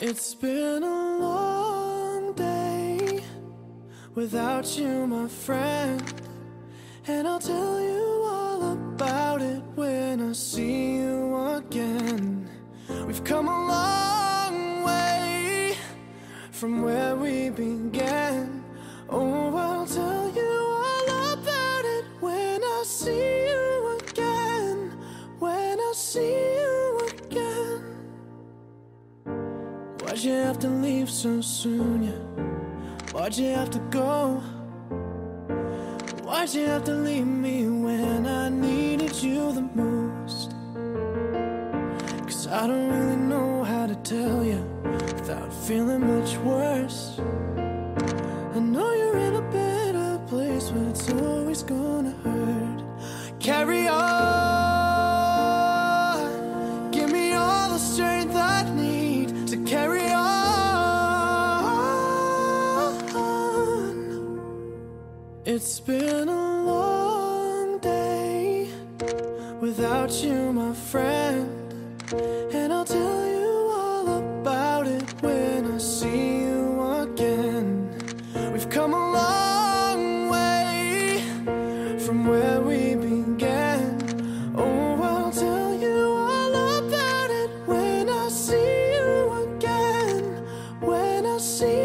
It's been a long day without you, my friend, and I'll tell you all about it when I see you again. We've come a long way from where we began. Oh, I'll tell you all about it when I see you again. When I see you again. Why'd you have to leave so soon, yeah? Why'd you have to go? Why'd you have to leave me when I needed you the most? 'Cause I don't really know how to tell you without feeling much worse. I know you're in a better place, but it's always gonna hurt. Carry on, give me all the strength I need to carry on. It's been a long day without you, my friend, and I'll tell you all about it when I see you again. We've come a long way from where we began. Oh, I'll tell you all about it when I see you again. When I see